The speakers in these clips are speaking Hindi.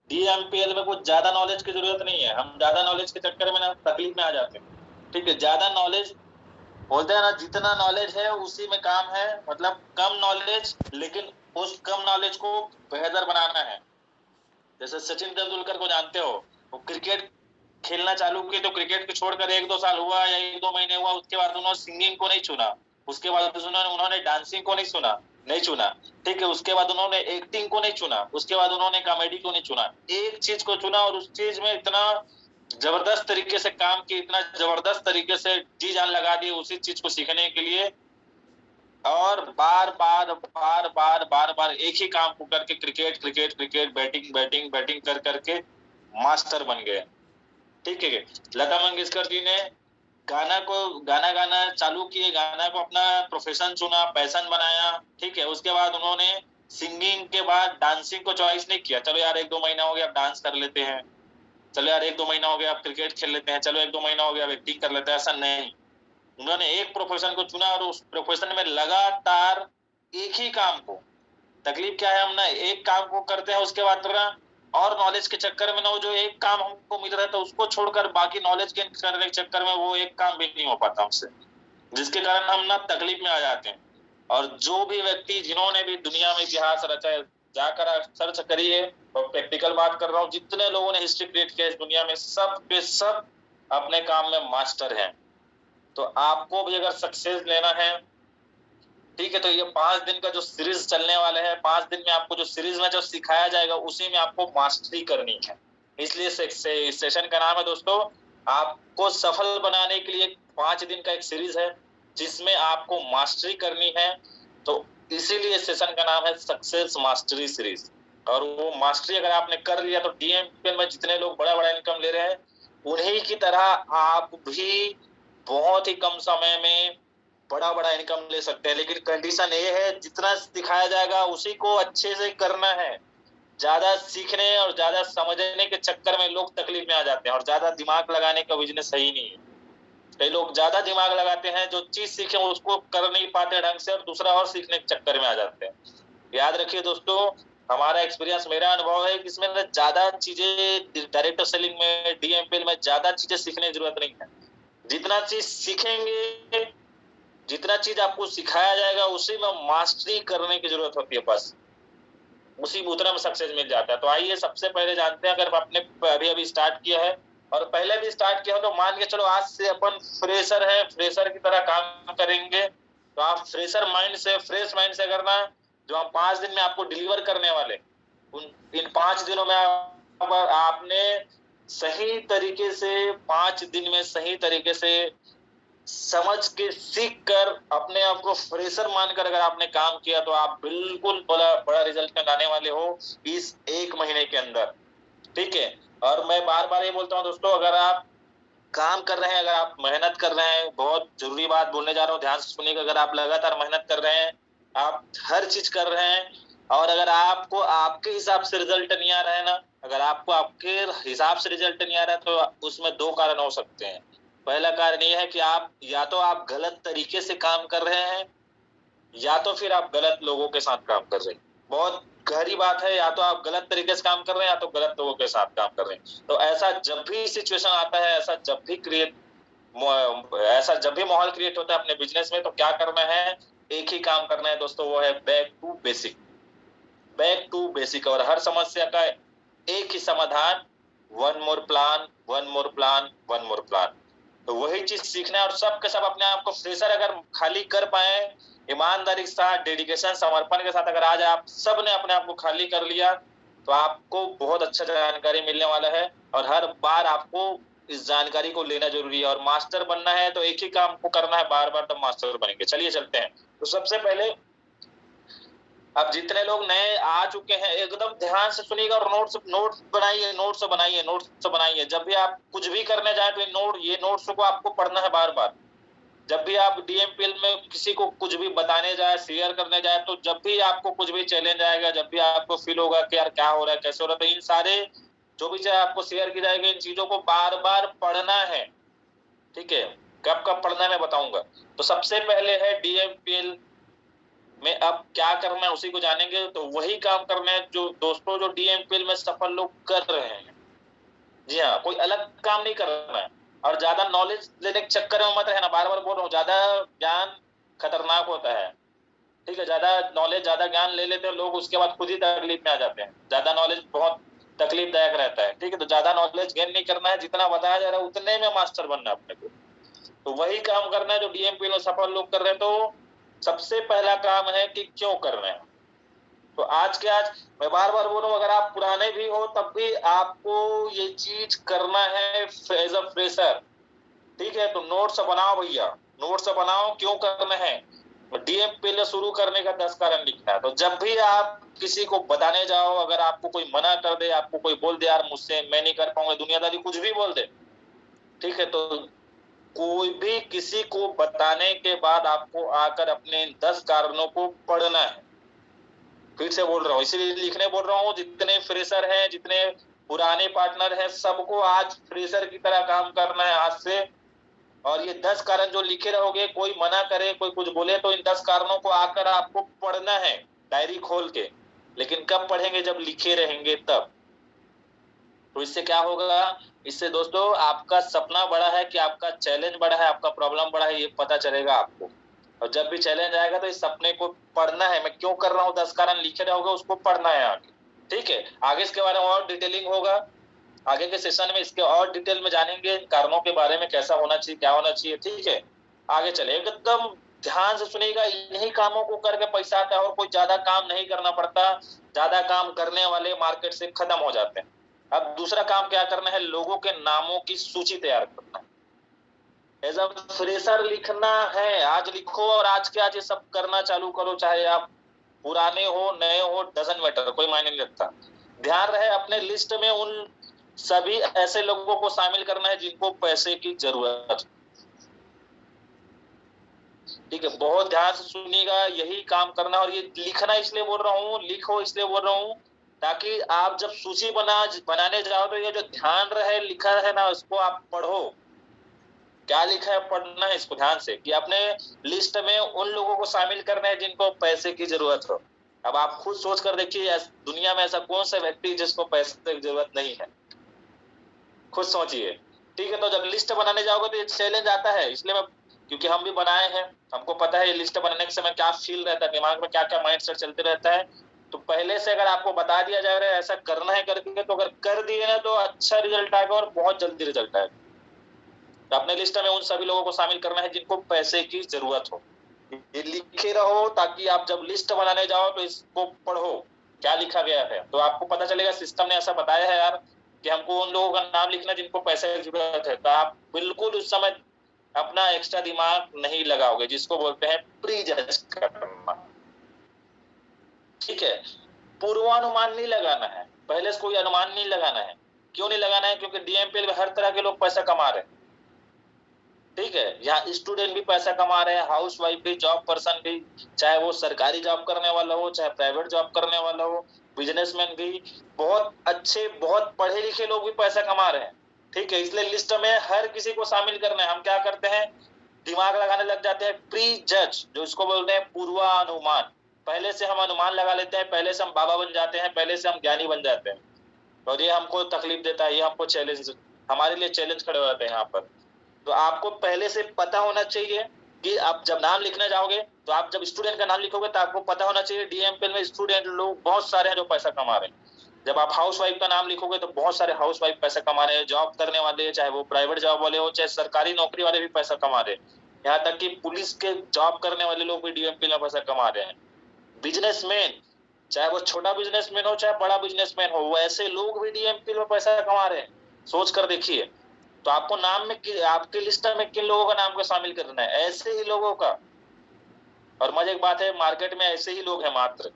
डीएमपीएल में कुछ ज्यादा नॉलेज की जरूरत नहीं है। हम ज्यादा नॉलेज के चक्कर में ना तकलीफ में आ जाते हैं। ठीक है, ज्यादा नॉलेज बोलते हैं ना, जितना नॉलेज है उसी में काम है। मतलब कम नॉलेज, लेकिन उस कम नॉलेज को बेहतर बनाना है। जैसे सचिन तेंदुलकर को जानते हो, वो क्रिकेट खेलना चालू किए तो क्रिकेट को छोड़कर 1-2 साल हुआ या 1-2 महीने हुआ, उसके बाद उन्होंने सिंगिंग को नहीं चुना, उसके बाद उन्होंने डांसिंग को नहीं चुना। ठीक है, उसके बाद उन्होंने एक्टिंग को नहीं चुना, उसके बाद उन्होंने कॉमेडी को नहीं चुना, एक चीज को चुना और उस चीज में इतना जबरदस्त तरीके से काम किया, इतना जबरदस्त तरीके से जी जान लगा दी उसी चीज को सीखने के लिए। और बार बार बार बार बार बार एक ही काम को करके cricket cricket cricket, batting batting batting कर करके मास्टर बन गए। ठीक है, लता मंगेशकर जी ने गाना गाना चालू किए, गाना को अपना प्रोफेशन चुना, पैशन बनाया। ठीक है, उसके बाद उन्होंने सिंगिंग के बाद डांसिंग को चॉइस नहीं किया, चलो यार 1-2 महीना हो गया अब डांस कर लेते हैं, चलो यार 1-2 महीना हो गया अब क्रिकेट खेल लेते हैं, चलो 1-2 महीना हो गया अब एक्टिंग कर लेते हैं। ऐसा नहीं, उन्होंने एक प्रोफेशन को चुना और उस प्रोफेशन में लगातार एक ही काम को। तकलीफ क्या है, हम ना एक काम को करते हैं, उसके बाद ना और नॉलेज के चक्कर में ना वो जो एक काम हमको मिल रहा था उसको छोड़कर बाकी नॉलेज गेन करने के चक्कर में वो एक काम भी नहीं हो पाता हमसे, जिसके कारण हम ना तकलीफ में आ जाते हैं। और जो भी व्यक्ति जिन्होंने भी दुनिया में इतिहास रचा है, जाकर सर्च करिए, और प्रैक्टिकल बात कर रहा हूँ, जितने लोगों ने हिस्ट्री क्रिएट किया इस दुनिया में, सब के सब अपने काम में मास्टर हैं। तो आपको भी अगर सक्सेस लेना है, ठीक है, तो ये 5 दिन का जो सीरीज चलने वाले है, 5 दिन में आपको जो सीरीज में जो सिखाया जाएगा उसी में आपको मास्टरी करनी है। इसलिए सेशन का नाम है दोस्तों, आपको सफल बनाने के लिए 5 दिन का एक सीरीज है जिसमें आपको मास्टरी करनी है। तो इसीलिए सेशन का नाम है सक्सेस मास्टरी सीरीज। और वो मास्टरी अगर आपने कर लिया तो डीएमपीएल में जितने लोग बड़ा बड़ा इनकम ले रहे हैं उन्हीं की तरह आप भी बहुत ही कम समय में बड़ा बड़ा इनकम ले सकते हैं। लेकिन कंडीशन ये है, जितना सिखाया जाएगा उसी को अच्छे से करना है। ज्यादा सीखने और ज्यादा समझने के चक्कर में लोग तकलीफ में आ जाते हैं, और ज्यादा दिमाग लगाने का बिजनेस सही नहीं है। कई लोग ज्यादा दिमाग लगाते हैं, जो चीज सीखे उसको कर नहीं पाते ढंग से और दूसरा और सीखने के चक्कर में आ जाते हैं। याद रखिए दोस्तों, हमारा एक्सपीरियंस, मेरा अनुभव है कि इसमें ज्यादा चीजें डायरेक्ट सेलिंग में, डीएमपीएल में ज्यादा चीजें सीखने की जरूरत नहीं है। जितना चीज सीखेंगे, जितना चीज आपको सिखाया जाएगा उसी में मास्टरी करने की जरूरत होती है, बस उसी उतना में सक्सेस मिल जाता है। तो आइए सबसे पहले जानते हैं, अगर आपने अभी अभी स्टार्ट किया है और पहले भी स्टार्ट किया हो तो मान के चलो आज से अपन फ्रेशर है, फ्रेशर की तरह काम करेंगे। तो आप फ्रेशर माइंड से, फ्रेश माइंड से करना, जो हम 5 दिन में आपको डिलीवर करने वाले, इन 5 दिनों में आपने सही तरीके से 5 दिन में सही तरीके से समझ के सीख कर अपने आप को फ्रेशर मानकर अगर आपने काम किया तो आप बिल्कुल बड़ा बड़ा रिजल्ट लाने वाले हो इस 1 महीने के अंदर। ठीक है, और मैं बार बार ये बोलता हूँ दोस्तों, अगर आप काम कर रहे हैं, अगर आप मेहनत कर रहे हैं, बहुत जरूरी बात बोलने जा रहा हूँ, ध्यान से सुनिएगा, अगर आप लगातार मेहनत कर रहे हैं, आप हर चीज कर रहे हैं, और अगर आपको आपके हिसाब से रिजल्ट नहीं आ रहा है ना, अगर आपको आपके हिसाब से रिजल्ट नहीं आ रहा है तो उसमें 2 कारण हो सकते हैं। पहला कारण ये है कि आप या तो आप गलत तरीके से काम कर रहे हैं, या तो फिर आप गलत लोगों के साथ काम कर रहे हैं। बहुत गहरी बात है, या तो आप गलत तरीके से काम कर रहे हैं या तो गलत लोगों के साथ काम कर रहे हैं। तो ऐसा जब भी सिचुएशन आता है, ऐसा जब भी माहौल क्रिएट होता है अपने बिजनेस में, तो क्या करना है, एक ही काम करना है दोस्तों, वो है back to basic. Back to basic, और हर समस्या का एक ही समाधान, one more plan, one more plan, one more plan. तो वही चीज सीखना है, और सब के सब अपने आप को फ्रेशर अगर खाली कर पाए, ईमानदारी के साथ, डेडिकेशन, समर्पण के साथ, अगर आज आप सब ने अपने आप को खाली कर लिया तो आपको बहुत अच्छा जानकारी मिलने वाला है। और हर बार आपको इस जानकारी को लेना जरूरी है, और मास्टर बनना है तो एक ही काम को करना है बार बार, तब मास्टर बनेंगे। चलिए चलते हैं। तो सबसे पहले, अब जितने लोग नए आ चुके हैं एकदम ध्यान से सुनिएगा, और नोट्स बनाइए, नोट्स बनाइए, नोट्स बनाइए। जब भी आप कुछ भी करने जाए तो ये नोट्स को आपको पढ़ना है बार बार। जब भी आप डीएमपीएल में किसी को कुछ भी बताने जाए, शेयर करने जाए, तो जब भी आपको कुछ भी चैलेंज आएगा, जब भी आपको फील होगा कि यार क्या हो रहा है, कैसे हो रहा है, तो इन सारे जो भी चीजें आपको शेयर की जाएगी, इन चीजों को बार बार पढ़ना है। ठीक है, कब कब पढ़ना है मैं बताऊंगा। तो सबसे पहले है डीएमपीएल में अब क्या करना है उसी को जानेंगे। तो वही काम करना है जो दोस्तों जो DMPL में सफल लोग कर रहे हैं। जी हाँ, कोई अलग काम नहीं करना है। और ज्यादा नॉलेज लेने के चक्कर में मत रहना, बार बार बोल रहा हूँ, ज्यादा ज्ञान खतरनाक होता है। ठीक है, ज्यादा नॉलेज ज्यादा ज्ञान ले लेते हैं लोग, उसके बाद खुद ही तकलीफ में आ जाते हैं। ज्यादा नॉलेज बहुत तकलीफदायक रहता है। ठीक है, तो ज्यादा नॉलेज गेन नहीं करना है, जितना बताया जा रहा है उतने में मास्टर बनना है अपने को। तो वही काम करना है जो DMPL में सफल लोग कर रहे हैं। तो सबसे पहला काम है कि क्यों कर रहे हैं। तो आज के आज मैं बार बार बोल रहा हूँ, अगर आप पुराने भी हो तब भी आपको ये चीज करना है एज अ फ्रेशर। ठीक है, तो नोट्स बनाओ भैया, नोट्स बनाओ क्यों करना है। DMPL शुरू करने का 10 कारण लिखना है। तो जब भी आप किसी को बताने जाओ, अगर आपको कोई मना कर दे, आपको कोई बोल दे यार मुझसे मैं नहीं कर पाऊंगा, दुनियादारी कुछ भी बोल दे, ठीक है, तो कोई भी किसी को बताने के बाद आपको आकर अपने 10 कारणों को पढ़ना है। फिर से बोल रहा हूँ, इसीलिए लिखने बोल रहा हूँ, जितने फ्रेशर हैं, जितने पुराने पार्टनर हैं, सबको आज फ्रेशर की तरह काम करना है आज से। और ये 10 कारण जो लिखे रहोगे, कोई मना करे कोई कुछ बोले तो इन 10 कारणों को आकर आपको पढ़ना है डायरी खोल के। लेकिन कब पढ़ेंगे, जब लिखे रहेंगे तब। तो इससे क्या होगा, इससे दोस्तों आपका सपना बड़ा है कि आपका चैलेंज बड़ा है, आपका प्रॉब्लम बड़ा है, ये पता चलेगा आपको। और जब भी चैलेंज आएगा तो इस सपने को पढ़ना है। मैं क्यों कर रहा हूँ 10 कारण लिखे रहोगे, उसको पढ़ना है आगे। ठीक है, आगे इसके बारे में और डिटेलिंग होगा, आगे के सेशन में इसके और डिटेल में जानेंगे कारणों के बारे में, कैसा होना चाहिए क्या होना चाहिए। ठीक है, आगे चले, एकदम ध्यान से सुनिएगा। यही कामों को करके पैसा आता है और कोई ज्यादा काम नहीं करना पड़ता। ज्यादा काम करने वाले मार्केट से खत्म हो जाते हैं। अब दूसरा काम क्या करना है, लोगों के नामों की सूची तैयार करना है। एज अ फ्रेशर लिखना है, आज लिखो और आज के आज ये सब करना चालू करो। चाहे आप पुराने हो नए हो, डजंट मैटर, कोई मायने नहीं रखता। ध्यान रहे अपने लिस्ट में उन सभी ऐसे लोगों को शामिल करना है जिनको पैसे की जरूरत। ठीक है, बहुत ध्यान से सुनिएगा, यही काम करना। और ये लिखना इसलिए बोल रहा हूँ, लिखो इसलिए बोल रहा हूँ, ताकि आप जब सूची बनाने जाओ तो ये जो ध्यान रहे लिखा है ना, उसको आप पढ़ो। क्या लिखा है पढ़ना है इसको ध्यान से, कि अपने लिस्ट में उन लोगों को शामिल करना है जिनको पैसे की जरूरत हो। अब आप खुद सोच कर देखिए, दुनिया में ऐसा कौन सा व्यक्ति जिसको पैसे की जरूरत नहीं है, खुद सोचिए। ठीक है, तो जब लिस्ट बनाने जाओगे तो ये चैलेंज आता है, इसलिए मैं, क्योंकि हम भी बनाए हैं, हमको पता है ये लिस्ट बनाने के समय क्या फील रहता है, दिमाग में क्या क्या माइंडसेट चलते रहता है। तो पहले से अगर आपको बता दिया जा रहा है ऐसा करना है करके, तो अगर कर दिए ना तो अच्छा रिजल्ट आएगा और बहुत जल्दी रिजल्ट आएगा। तो अपने लिस्ट में उन सभी लोगों को शामिल करना है जिनको पैसे की जरूरत हो। ये लिखे रहो ताकि आप जब लिस्ट बनाने जाओ तो इसको पढ़ो क्या लिखा गया है, तो आपको पता चलेगा सिस्टम ने ऐसा बताया है यार कि हमको उन लोगों का नाम लिखना जिनको पैसे की जरूरत है। तो आप बिल्कुल उस समय अपना एक्स्ट्रा दिमाग नहीं लगाओगे, जिसको बोलते हैं प्री जज करना। ठीक है, पूर्वानुमान नहीं लगाना है, पहले से कोई अनुमान नहीं लगाना है। क्यों नहीं लगाना है, क्योंकि DMPL में हर तरह के लोग पैसा कमा रहे हैं। ठीक है, यहाँ स्टूडेंट भी पैसा कमा रहे हैं, हाउस वाइफ भी, जॉब पर्सन भी, चाहे वो सरकारी जॉब करने वाला हो चाहे प्राइवेट जॉब करने वाला हो, बिजनेसमैन भी, बहुत अच्छे बहुत पढ़े लिखे लोग भी पैसा कमा रहे हैं। ठीक है, इसलिए लिस्ट में हर किसी को शामिल करना है। हम क्या करते हैं, दिमाग लगाने लग जाते हैं, प्री जज, जो इसको बोलते हैं पूर्वानुमान। पहले से हम अनुमान लगा लेते हैं, पहले से हम बाबा बन जाते हैं, पहले से हम ज्ञानी बन जाते हैं। और ये हमको तकलीफ देता है, ये हमको चैलेंज, हमारे लिए चैलेंज खड़े हो जाते हैं यहाँ पर। तो आपको पहले से पता होना चाहिए कि आप जब नाम लिखने जाओगे, तो आप जब स्टूडेंट का नाम लिखोगे तो आपको पता होना चाहिए DMPL में स्टूडेंट लोग बहुत सारे हैं जो पैसा कमा रहे हैं। जब आप हाउस वाइफ का नाम लिखोगे तो बहुत सारे हाउस वाइफ पैसा कमा रहे हैं, जॉब करने वाले, चाहे वो प्राइवेट जॉब वाले हो चाहे सरकारी नौकरी वाले भी पैसा कमा रहे हैं। यहाँ तक कि पुलिस के जॉब करने वाले लोग भी DMPL में पैसा कमा रहे हैं। बिजनेसमैन, चाहे वो छोटा बिजनेसमैन हो चाहे बड़ा बिजनेसमैन हो, वैसे लोग भी DMPL में पैसा कमा रहे हैं। सोच कर देखिए। तो आपको नाम में आपके लिस्ट में किन लोगों का नाम को शामिल करना है, ऐसे ही लोगों का। और मजे की बात है, मार्केट में ऐसे ही लोग हैं मात्र,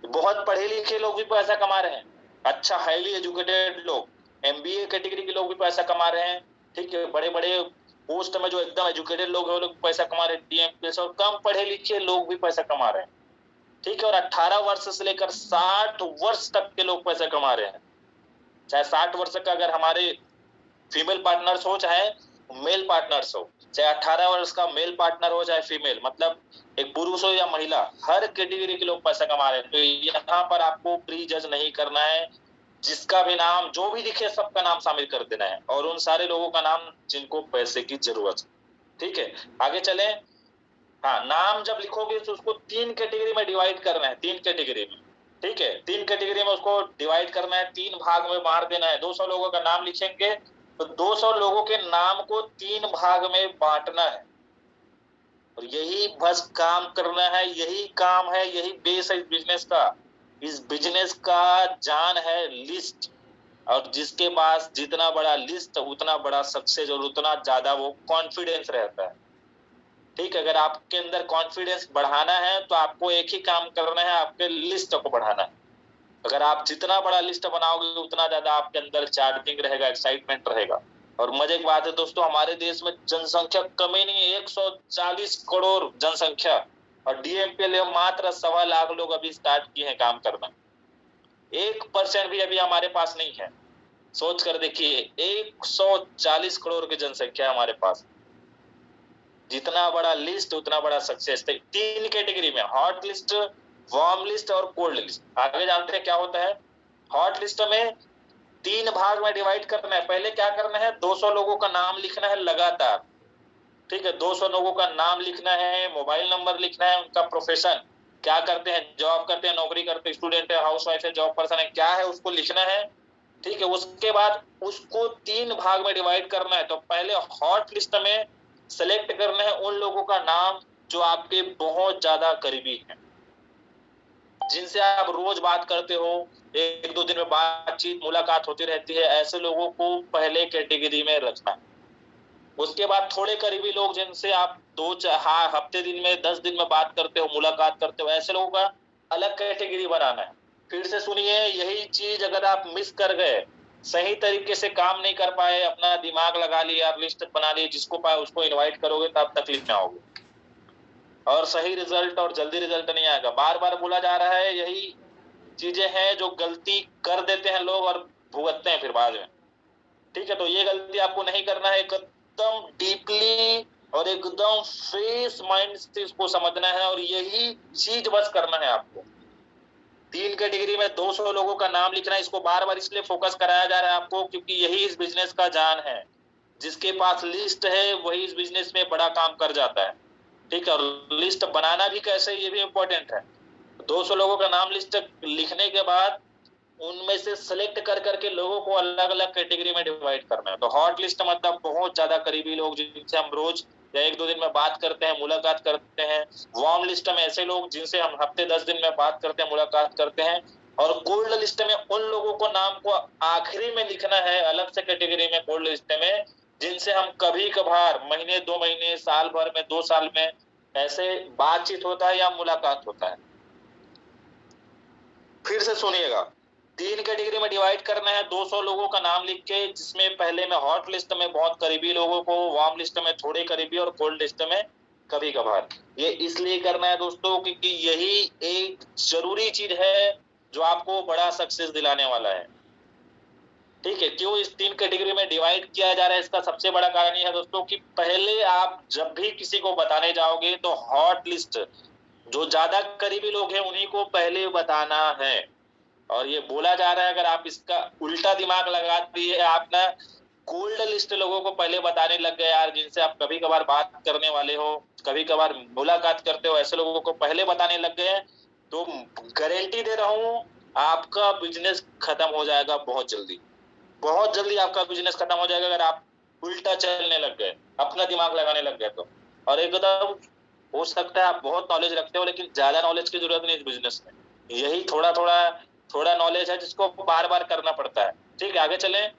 बहुत पढ़े लिखे लोग भी पैसा कमा रहे हैं, अच्छा हाईली एजुकेटेड लोग, MBA कैटेगरी के लोग भी पैसा कमा रहे हैं। ठीक है, बड़े बड़े पोस्ट में जो एकदम एजुकेटेड लोग हैं वो लोग पैसा कमा रहे हैं DMPL से, और कम पढ़े लिखे लोग भी पैसा कमा रहे हैं। ठीक है, और 18 वर्ष से लेकर 60 वर्ष तक के लोग पैसा कमा रहे हैं। चाहे 60 वर्ष का अगर हमारे फीमेल पार्टनर्स हो चाहे मेल पार्टनर्स हो, चाहे 18 वर्ष का मेल पार्टनर हो चाहे फीमेल, मतलब एक पुरुष हो या महिला, हर कैटेगरी के लोग पैसा कमा रहे हैं। तो यहाँ पर आपको प्री जज नहीं करना है, जिसका भी नाम जो भी दिखे सबका नाम शामिल कर देना है, और उन सारे लोगों का नाम जिनको पैसे की जरूरत है। ठीक है, आगे चले। हाँ, नाम जब लिखोगे तो उसको 3 कैटेगरी में डिवाइड करना है, 3 कैटेगरी में। ठीक है, 3 कैटेगरी में उसको डिवाइड करना है, 3 भाग में बांट देना है। 200 लोगों का नाम लिखेंगे तो 200 लोगों के नाम को 3 भाग में बांटना है, और यही बस काम करना है, यही काम है, यही बेस है इस बिजनेस का। इस बिजनेस का जान है लिस्ट, और जिसके पास जितना बड़ा लिस्ट उतना बड़ा सक्सेस और उतना ज्यादा वो कॉन्फिडेंस रहता है। ठीक, अगर आपके अंदर कॉन्फिडेंस बढ़ाना है तो आपको एक ही काम करना है, आपके लिस्ट को बढ़ाना है। अगर आप जितना बड़ा लिस्ट बनाओगे उतना ज्यादा आपके अंदर चार्जिंग रहेगा, एक्साइटमेंट रहेगा। और मजे की बात है दोस्तों, हमारे देश में जनसंख्या कम ही नहीं है, 140 करोड़ जनसंख्या, और डीएमपीएल मात्र 1.25 लाख लोग अभी स्टार्ट किए हैं काम करना। 1% भी अभी हमारे पास नहीं है। सोच कर देखिए, 140 करोड़ की जनसंख्या हमारे पास, जितना बड़ा लिस्ट उतना बड़ा सक्सेस। 3 कैटेगरी में, हॉट लिस्ट, वार्म लिस्ट और कोल्ड लिस्ट। आगे जानते हैं क्या होता है। हॉट लिस्ट में 3 भाग में डिवाइड करना है। पहले क्या करना है, 200 लोगों का नाम लिखना है लगातार। ठीक है, 200 लोगों का नाम लिखना है, मोबाइल नंबर लिखना है, उनका प्रोफेशन क्या करते हैं, जॉब करते हैं, नौकरी करते हैं, स्टूडेंट है, हाउसवाइफ है, जॉब पर्सन है, क्या है उसको लिखना है। ठीक है, उसके बाद उसको 3 भाग में डिवाइड करना है। तो पहले हॉट लिस्ट में सेलेक्ट करना है उन लोगों का नाम जो आपके बहुत ज्यादा करीबी हैं, जिनसे आप रोज बात करते हो, 1-2 दिन में बातचीत मुलाकात होती रहती है, ऐसे लोगों को पहले कैटेगरी में रखना है। उसके बाद थोड़े करीबी लोग जिनसे आप 2 हफ्ते दिन में 10 दिन में बात करते हो, मुलाकात करते हो, ऐसे लोगों का अलग कैटेगरी बनाना है। फिर से सुनिए, यही चीज अगर आप मिस कर गए, सही तरीके से काम नहीं कर पाए, अपना दिमाग लगा लिया, लिस्ट बना ली, जिसको पाए उसको इनवाइट करोगे तो आप तकलीफ में आओगे, और सही रिजल्ट और जल्दी रिजल्ट नहीं आएगा। बार बार बोला जा रहा है, यही चीजें हैं जो गलती कर देते हैं लोग और भुगतते हैं फिर बाद में। ठीक है, तो ये गलती आपको नहीं करना है। एकदम डीपली और एकदम फ्रेश माइंड से इसको समझना है, और यही चीज बस करना है आपको। 3 कैटेगरी में 200 लोगों का नाम लिखना है। इसको बार बार इसलिए फोकस कराया जा रहा है आपको, क्योंकि यही इस बिजनेस का जान है। जिसके पास लिस्ट है वही इस बिजनेस में बड़ा काम कर जाता है। ठीक है, और लिस्ट बनाना भी कैसे, ये भी इम्पोर्टेंट है। 200 लोगों का नाम लिस्ट लिखने के बाद उनमें से सिलेक्ट कर करके लोगों को अलग अलग कैटेगरी में डिवाइड करना है। तो हॉट लिस्ट मतलब बहुत ज्यादा करीबी लोग, जिनसे हम रोज या 1-2 दिन में बात करते हैं, मुलाकात करते हैं। वार्म लिस्ट में ऐसे लोग जिनसे हम हफ्ते 10 दिन में बात करते हैं, मुलाकात करते हैं। और कोल्ड लिस्ट में उन लोगों को नाम को आखिरी में लिखना है, अलग से कैटेगरी में, कोल्ड लिस्ट में, जिनसे हम कभी कभार महीने 2 महीने, साल भर में, 2 साल में ऐसे बातचीत होता है या मुलाकात होता है। फिर से सुनिएगा, 3 कैटेगरी में डिवाइड करना है। 200 लोगों का नाम लिख के, जिसमें पहले में हॉट लिस्ट में बहुत करीबी लोगों को, वार्म लिस्ट में थोड़े करीबी, और कोल्ड लिस्ट में कभी कभार। ये इसलिए करना है दोस्तों क्योंकि यही एक जरूरी चीज है जो आपको बड़ा सक्सेस दिलाने वाला है। ठीक है, क्यों इस 3 कैटेगरी में डिवाइड किया जा रहा है, इसका सबसे बड़ा कारण यह है दोस्तों कि पहले आप जब भी किसी को बताने जाओगे तो हॉट लिस्ट, जो ज्यादा करीबी लोग हैं उन्हीं को पहले बताना है। और ये बोला जा रहा है, अगर आप इसका उल्टा दिमाग लगा दिए, आप ना कोल्ड लिस्ट लोगों को पहले बताने लग गए यार, जिनसे आप कभी कभार बात करने वाले हो, कभी कभार मुलाकात करते हो, ऐसे लोगों को पहले बताने लग गए, तो गारंटी दे रहा हूं आपका बिजनेस खत्म हो जाएगा बहुत जल्दी। बहुत जल्दी आपका बिजनेस खत्म हो जाएगा अगर आप उल्टा चलने लग गए, अपना दिमाग लगाने लग गए तो। और एकदम हो सकता है आप बहुत नॉलेज रखते हो, लेकिन ज्यादा नॉलेज की जरूरत नहीं इस बिजनेस में। यही थोड़ा नॉलेज है जिसको बार बार करना पड़ता है। ठीक है, आगे चलें।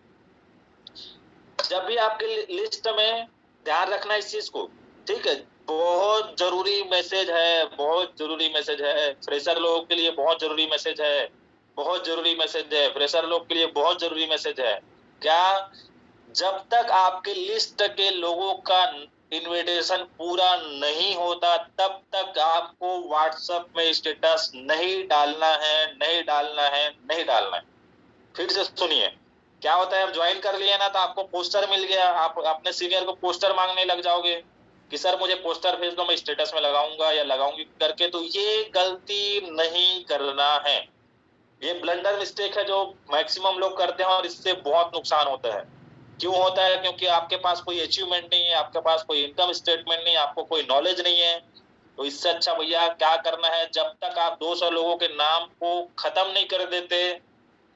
जब भी आपके लिस्ट में ध्यान रखना इस चीज को, ठीक है, बहुत जरूरी मैसेज है, बहुत जरूरी मैसेज है। फ्रेशर लोगों के लिए बहुत जरूरी मैसेज है, बहुत जरूरी मैसेज है। फ्रेशर लोग के लिए बहुत जरूरी मैसेज है। क्या? जब तक आपके लिस्ट के लोगों का इनविटेशन पूरा नहीं होता तब तक आपको व्हाट्सएप में स्टेटस नहीं डालना है, नहीं डालना है, नहीं डालना है। फिर से सुनिए, क्या होता है, अब ज्वाइन कर लिया ना तो आपको पोस्टर मिल गया, आप अपने सीनियर को पोस्टर मांगने लग जाओगे कि सर मुझे पोस्टर भेज दो, मैं स्टेटस में लगाऊंगा या लगाऊंगी करके। तो ये गलती नहीं करना है, ये ब्लंडर मिस्टेक है जो मैक्सिमम लोग करते हैं और इससे बहुत नुकसान होता है। क्यों होता है? क्योंकि आपके पास कोई अचीवमेंट नहीं है, आपके पास कोई इनकम स्टेटमेंट नहीं है, आपको कोई नॉलेज नहीं है। तो इससे अच्छा भैया क्या करना है, जब तक आप 200 लोगों के नाम को खत्म नहीं कर देते,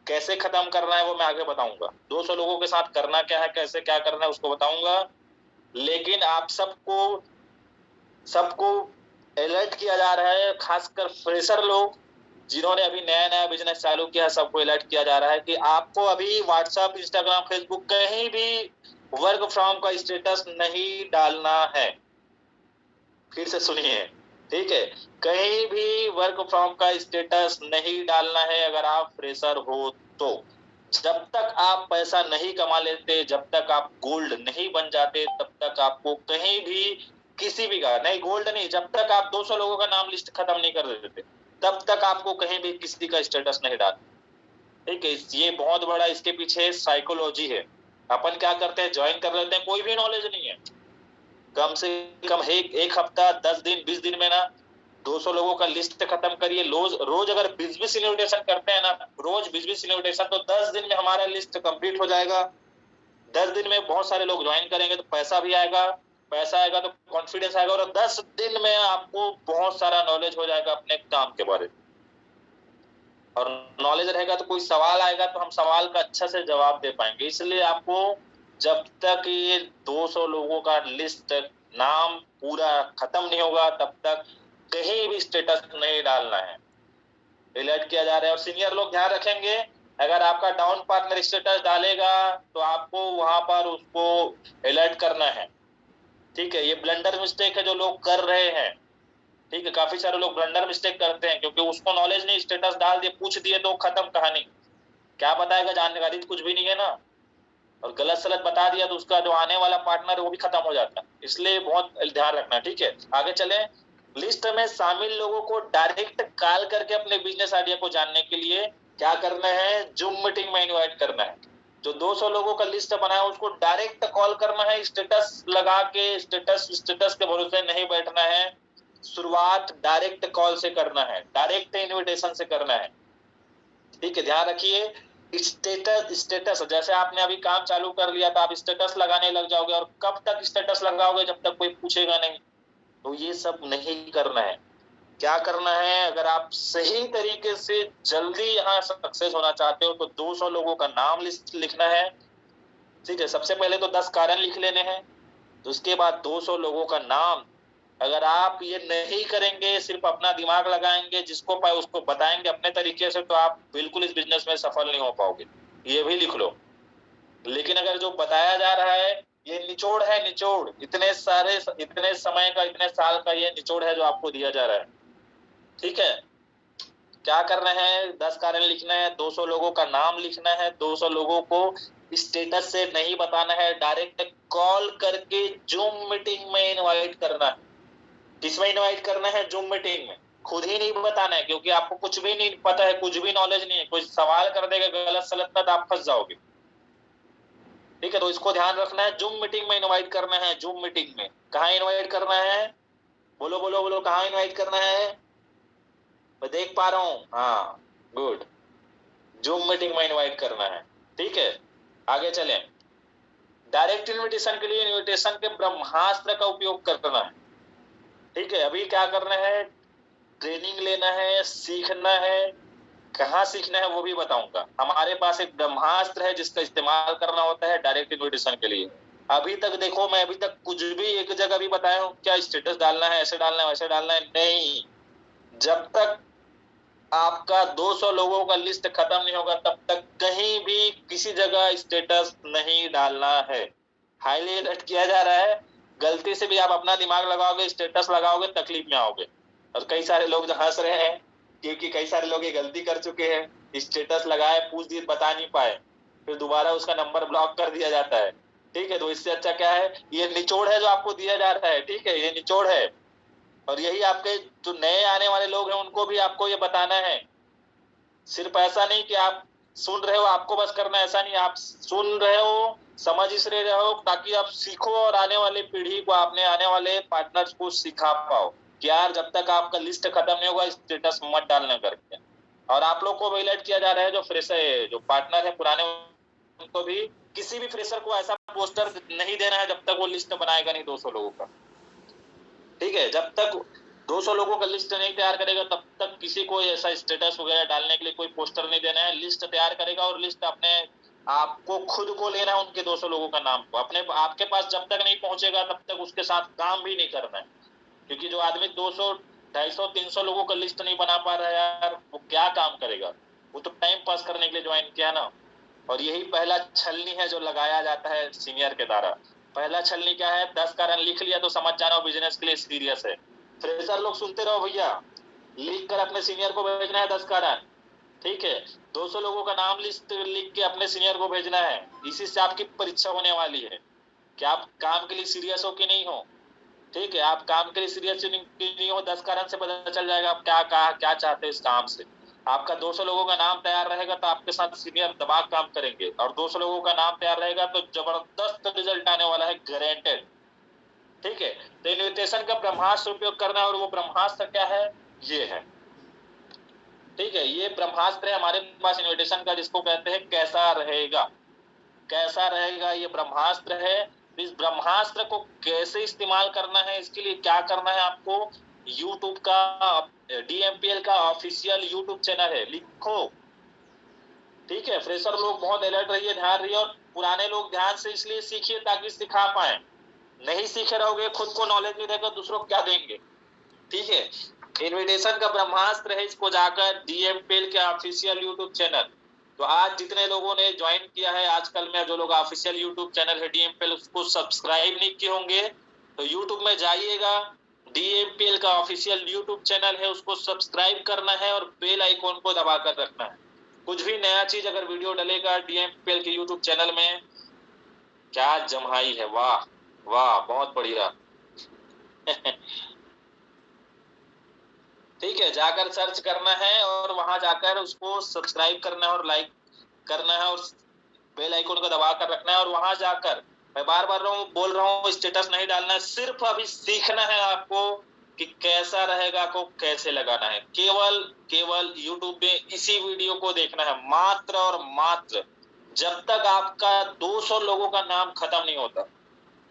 कैसे खत्म करना है वो मैं आगे बताऊंगा। 200 लोगों के साथ करना क्या है, कैसे क्या करना है उसको बताऊंगा। लेकिन आप सबको सबको अलर्ट किया जा रहा है, खासकर फ्रेशर लोग जिन्होंने अभी नया नया बिजनेस चालू किया, सबको अलर्ट किया जा रहा है कि आपको अभी व्हाट्सएप, इंस्टाग्राम, फेसबुक कहीं भी वर्क फ्रॉम का स्टेटस नहीं डालना है। फिर से सुनिए, ठीक है, कहीं भी वर्क फ्रॉम का स्टेटस नहीं डालना है अगर आप फ्रेशर हो तो। जब तक आप पैसा नहीं कमा लेते, जब तक आप गोल्ड नहीं बन जाते, तब तक आपको कहीं भी किसी भी का नहीं, गोल्ड नहीं, जब तक आप 200 लोगों का नाम लिस्ट खत्म नहीं कर देते तब तक आपको कहीं भी किसी का स्टेटस नहीं डालना, ठीक है। ये बहुत बड़ा इसके पीछे साइकोलॉजी है। अपन क्या करते हैं, ज्वाइन कर लेते हैं, कोई भी नॉलेज नहीं है, कम से कम एक हफ्ता, 10 दिन, 20 दिन में ना 200 लोगों का लिस्ट खत्म करिए। रोज अगर 20-20 इन्विटेशन करते हैं ना, रोज 20-20 इन्विटेशन, तो 10 दिन में हमारा लिस्ट कंप्लीट हो जाएगा। 10 दिन में बहुत सारे लोग ज्वाइन करेंगे तो पैसा भी आएगा, पैसा आएगा तो कॉन्फिडेंस आएगा, और 10 दिन में आपको बहुत सारा नॉलेज हो जाएगा अपने काम के बारे में। और नॉलेज रहेगा तो कोई सवाल आएगा तो हम सवाल का अच्छा से जवाब दे पाएंगे। इसलिए आपको जब तक ये 200 लोगों का लिस्ट नाम पूरा खत्म नहीं होगा तब तक कहीं भी स्टेटस नहीं डालना है, अलर्ट किया जा रहा है। और सीनियर लोग ध्यान रखेंगे, अगर आपका डाउन पार्टनर स्टेटस डालेगा तो आपको वहां पर उसको अलर्ट करना है, ठीक है। ये ब्लंडर मिस्टेक है जो लोग कर रहे हैं, ठीक है। काफी सारे लोग ब्लंडर मिस्टेक करते हैं क्योंकि उसको नॉलेज नहीं, स्टेटस डाल दिए, पूछ दिए तो खत्म कहानी। क्या बताएगा, जानकारी तो कुछ भी नहीं है ना, और गलत सलत बता दिया तो उसका जो आने वाला पार्टनर है वो भी खत्म हो जाता है। इसलिए बहुत ध्यान रखना, ठीक है। आगे चले, लिस्ट में शामिल लोगों को डायरेक्ट कॉल करके अपने बिजनेस आइडिया को जानने के लिए क्या करना है, जूम मीटिंग में इनवाइट करना है। जो 200 लोगों का लिस्ट बना है उसको डायरेक्ट कॉल करना है, स्टेटस लगा के, स्टेटस के भरोसे नहीं बैठना है। शुरुआत डायरेक्ट कॉल से करना है, डायरेक्ट इनविटेशन से करना है, ठीक है। ध्यान रखिए, स्टेटस जैसे आपने अभी काम चालू कर लिया तो आप स्टेटस लगाने लग जाओगे, और कब तक स्टेटस लगाओगे, जब तक कोई पूछेगा नहीं। तो ये सब नहीं करना है। क्या करना है, अगर आप सही तरीके से जल्दी यहाँ सक्सेस होना चाहते हो तो 200 लोगों का नाम लिस्ट लिखना है, ठीक है। सबसे पहले तो 10 कारण लिख लेने हैं, तो उसके बाद 200 लोगों का नाम। अगर आप ये नहीं करेंगे, सिर्फ अपना दिमाग लगाएंगे, जिसको पाए उसको बताएंगे अपने तरीके से, तो आप बिल्कुल इस बिजनेस में सफल नहीं हो पाओगे, ये भी लिख लो। लेकिन अगर जो बताया जा रहा है ये निचोड़ है, निचोड़, इतने समय का, इतने साल का ये निचोड़ है जो आपको दिया जा रहा है, ठीक है। क्या करना है, 10 कारण लिखना है, 200 लोगों का नाम लिखना है, 200 लोगों को स्टेटस से नहीं बताना है, डायरेक्ट कॉल करके जूम मीटिंग में इनवाइट करना है। किसमें इनवाइट करना है, जूम मीटिंग में। खुद ही नहीं बताना है क्योंकि आपको कुछ भी नहीं पता है, कुछ भी नॉलेज नहीं है, कोई सवाल कर देगा गलत सलत तो आप फंस जाओगे, ठीक है। तो इसको ध्यान रखना है, जूम मीटिंग में इनवाइट करना है। जूम मीटिंग में कहाँ इनवाइट करना है, बोलो बोलो बोलो, कहाँ इनवाइट करना है, मैं देख पा रहा हूँ, हाँ गुड, जूम मीटिंग में इनवाइट करना है, ठीक है। आगे चलें, डायरेक्ट इनविटेशन के लिए इनविटेशन के ब्रह्मास्त्र का उपयोग करना है, ठीक है। अभी क्या करना है, ट्रेनिंग लेना है, सीखना है। कहाँ सीखना है वो भी बताऊंगा। हमारे पास एक ब्रह्मास्त्र है जिसका इस्तेमाल करना होता है डायरेक्ट इनविटेशन के लिए। अभी तक देखो, मैं अभी तक कुछ भी एक जगह भी बताया हूँ क्या स्टेटस डालना है, ऐसे डालना है, वैसे डालना है, नहीं। जब तक आपका 200 लोगों का लिस्ट खत्म नहीं होगा तब तक कहीं भी किसी जगह स्टेटस नहीं डालना है। हाईली अलर्ट किया जा रहा है, गलती से भी आप अपना दिमाग लगाओगे, स्टेटस लगाओगे, तकलीफ में आओगे। और कई सारे लोग जो हंस रहे हैं क्योंकि कई सारे लोग ये गलती कर चुके हैं, स्टेटस लगाए, पूछ दिए, बता नहीं पाए, फिर दोबारा उसका नंबर ब्लॉक कर दिया जाता है, ठीक है। तो इससे अच्छा क्या है, ये निचोड़ है जो आपको दिया जा रहा है, ठीक है, ये निचोड़ है। और यही आपके जो नए आने वाले लोग हैं उनको भी आपको ये बताना है। सिर्फ ऐसा नहीं कि आप सुन रहे हो, आपको बस करना ऐसा नहीं, आप सुन रहे हो, समझ इस रहे हो, ताकि आप सीखो और आने वाली पीढ़ी को, आपने आने वाले पार्टनर्स को सिखा पाओ कि यार जब तक आपका लिस्ट खत्म नहीं होगा स्टेटस मत डालना करके। और आप लोग को हाईलाइट किया जा रहा है, जो फ्रेशर है, जो पार्टनर है पुराने, उनको भी किसी भी फ्रेशर को ऐसा पोस्टर नहीं देना है जब तक वो लिस्ट बनाएगा नहीं 200 लोगों का। ठीक है, जब तक 200 लोगों का लिस्ट नहीं तैयार करेगा तब तक किसी को ऐसा स्टेटस वगैरह डालने के लिए कोई पोस्टर नहीं देना है। लिस्ट तैयार करेगा और लिस्ट अपने आपको खुद को लेना है उनके 200 लोगों का नाम को, अपने आपके पास जब तक नहीं पहुंचेगा तब तक उसके साथ काम भी नहीं करना है। क्योंकि जो आदमी 200, 250, 300 लोगों का लिस्ट नहीं बना पा रहा है यार, वो क्या काम करेगा? वो तो टाइम पास करने के लिए ज्वाइन किया ना। और यही पहला छलनी है जो लगाया जाता है सीनियर के द्वारा। पहला छलनी क्या है? 10 कारण लिख लिया तो समझ जाना बिजनेस के लिए सीरियस है। फ्रेशर लोग सुनते रहो भैया, लिख कर अपने सीनियर को भेजना है 10 कारण। ठीक है, 200 लोगों का नाम लिस्ट लिख के अपने सीनियर को भेजना है। इसी से आपकी परीक्षा होने वाली है कि आप काम के लिए सीरियस हो कि नहीं हो। ठीक है, आप काम के लिए सीरियस नहीं हो, 10 कारण से पता चल जाएगा आप क्या चाहते हैं इस काम से। आपका 200 लोगों का नाम तैयार रहेगा तो आपके साथ सीनियर दबाव काम करेंगे, और 200 लोगों का नाम तैयार रहेगा तो जबरदस्त रिजल्ट आने वाला है, गारंटेड। ठीक है, तो इन्विटेशन का ब्रह्मास्त्र उपयोग करना है, और वो ब्रह्मास्त्र क्या है? ये है। ठीक है, ये ब्रह्मास्त्र है हमारे पास इन्विटेशन का, जिसको कहते हैं कैसा रहेगा। कैसा रहेगा ये ब्रह्मास्त्र है। इस ब्रह्मास्त्र को कैसे इस्तेमाल करना है, इसके लिए क्या करना है आपको? YouTube का, DMPL का ऑफिशियल YouTube चैनल है, लिखो। ठीक है, फ्रेशर लोग बहुत अलर्ट रहिए, ध्यान रहिए, और पुराने लोग ध्यान से इसलिए सीखिए ताकि सिखा पाए। नहीं सीखे रहोगे, खुद को नॉलेज नहीं देगा, दूसरों को क्या देंगे? ठीक है, इन्विटेशन का ब्रह्मास्त्र है, इसको जाकर DMPL के ऑफिशियल यूट्यूब चैनल, तो आज जितने लोगों ने ज्वाइन किया है आजकल में, जो लोग ऑफिशियल यूट्यूब चैनल है DMPL, उसको सब्सक्राइब नहीं किए होंगे तो यूट्यूब में जाइएगा, DMPL का ऑफिशियल यूट्यूब चैनल है, उसको सब्सक्राइब करना है और बेल आइकॉन को दबा कर रखना है। कुछ भी नया चीज अगर वीडियो डलेगा DMPL के यूट्यूब चैनल में, क्या जमाई है, वाह वाह, बहुत बढ़िया। ठीक है, जाकर सर्च करना है और वहां जाकर उसको सब्सक्राइब करना है और लाइक करना है और बेल आइकन को दबा कर रखना है। और वहां जाकर, मैं बार बार बोल रहा हूँ, स्टेटस नहीं डालना है, सिर्फ अभी सीखना है आपको कि कैसा रहेगा को कैसे लगाना है। केवल YouTube में इसी वीडियो को देखना है, मात्र और मात्र, जब तक आपका 200 लोगों का नाम खत्म नहीं होता।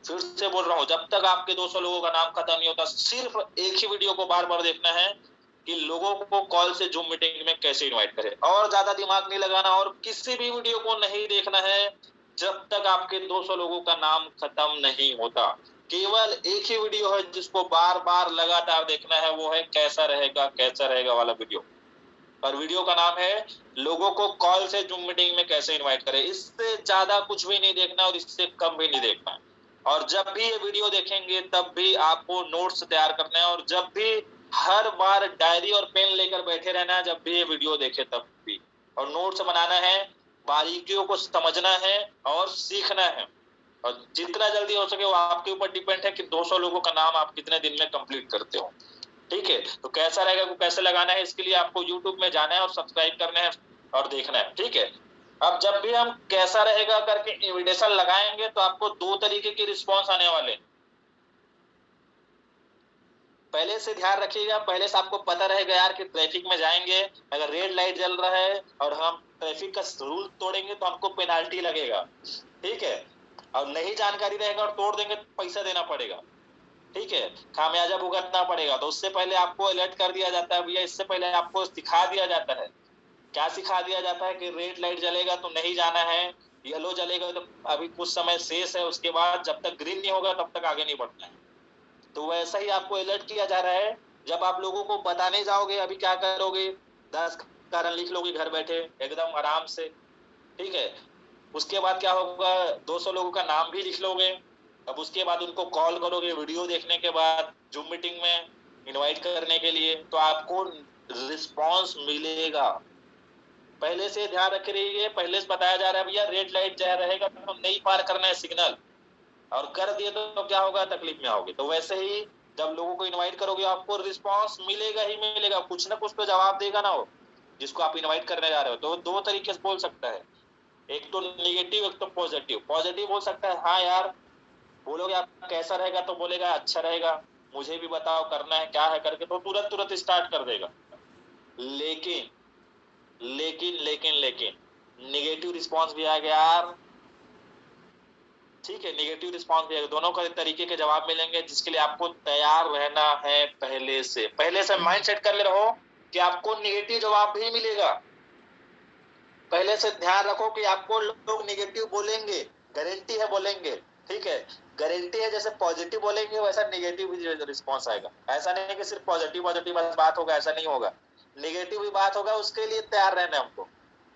फिर से बोल रहा हूँ, जब तक आपके 200 लोगों का नाम खत्म नहीं होता, सिर्फ एक ही वीडियो को बार बार देखना है कि लोगों को कॉल से जूम मीटिंग में कैसे इनवाइट करें, और ज्यादा दिमाग नहीं लगाना, और किसी भी वीडियो को नहीं देखना है जब तक आपके 200 लोगों का नाम खत्म नहीं होता। केवल एक ही वीडियो है जिसको बार बार लगातार देखना है, वो है कैसा रहेगा वाला वीडियो। और वीडियो का नाम है लोगों को कॉल से जूम मीटिंग में कैसे इनवाइट करें। इससे ज्यादा कुछ भी नहीं देखना और इससे कम भी नहीं देखना। और जब भी ये वीडियो देखेंगे तब भी आपको नोट्स तैयार करना है, और जब भी, हर बार डायरी और पेन लेकर बैठे रहना है जब भी ये वीडियो देखे तब भी, और नोट्स बनाना है, बारीकियों को समझना है और सीखना है। और जितना जल्दी हो सके वो आपके ऊपर डिपेंड है कि 200 लोगों का नाम आप कितने दिन में कंप्लीट करते हो। ठीक है, तो कैसा रहेगा वो कैसे लगाना है, इसके लिए आपको YouTube में जाना है और सब्सक्राइब करना है और देखना है। ठीक है, अब जब भी हम कैसा रहेगा करके इन्विटेशन लगाएंगे तो आपको 2 तरीके के रिस्पॉन्स आने वाले। पहले से ध्यान रखिएगा, पहले से आपको पता रहेगा यार कि ट्रैफिक में जाएंगे, अगर रेड लाइट जल रहा है और हम ट्रैफिक का रूल तोड़ेंगे तो हमको पेनाल्टी लगेगा। ठीक है, और नहीं जानकारी रहेगा और तोड़ देंगे तो पैसा देना पड़ेगा। ठीक है, खामियाजा भुगतना पड़ेगा। तो उससे पहले आपको अलर्ट कर दिया जाता है भैया, इससे पहले आपको सिखा दिया जाता है। क्या सिखा दिया जाता है कि रेड लाइट जलेगा तो नहीं जाना है, येलो जलेगा तो अभी कुछ समय शेष है, उसके बाद जब तक ग्रीन नहीं होगा तब तक आगे नहीं बढ़ना है। तो वैसा ही आपको अलर्ट किया जा रहा है। जब आप लोगों को बताने जाओगे अभी क्या करोगे, 10 कारण लिख लोगे घर बैठे एकदम आराम से। ठीक है, उसके बाद क्या होगा, 200 लोगों का नाम भी लिख लोगे। अब उसके बाद उनको कॉल करोगे वीडियो देखने के बाद जूम मीटिंग में इनवाइट करने के लिए, तो आपको रिस्पांस मिलेगा। पहले से ध्यान रखे रहिए, पहले से बताया जा रहा है भैया रेड लाइट जहाँ रहेगा तो नहीं पार करना है सिग्नल, और कर दिए तो क्या होगा, तकलीफ में आओगे। तो वैसे ही जब लोगों को इनवाइट करोगे आपको रिस्पांस मिलेगा ही मिलेगा, कुछ ना कुछ तो जवाब देगा ना वो। जिसको आप इनवाइट करने जा रहे हो, तो दो तरीके से बोल सकता है, एक तो नेगेटिव एक तो पॉजिटिव। पॉजिटिव बोल सकता है हाँ यार, बोलोगे आप कैसा रहेगा तो बोलेगा अच्छा रहेगा, मुझे भी बताओ करना है क्या है करके, तो तुरंत तुरंत स्टार्ट कर देगा। लेकिन लेकिन लेकिन लेकिन नेगेटिव रिस्पॉन्स भी आ गया यार, ठीक है, नेगेटिव रिस्पॉन्स भी आएगा, दोनों का तरीके के जवाब मिलेंगे, जिसके लिए आपको तैयार रहना है पहले से माइंड सेट कर ले रहो कि आपको नेगेटिव जवाब भी मिलेगा। पहले से ध्यान रखो कि आपको लोग नेगेटिव बोलेंगे, गारंटी है बोलेंगे, ठीक है, गारंटी है, जैसे पॉजिटिव बोलेंगे वैसा नेगेटिव भी रिस्पॉन्स आएगा। ऐसा नहीं है कि सिर्फ पॉजिटिव पॉजिटिव बात होगा, ऐसा नहीं होगा, नेगेटिव भी बात होगा, उसके लिए तैयार रहना है हमको,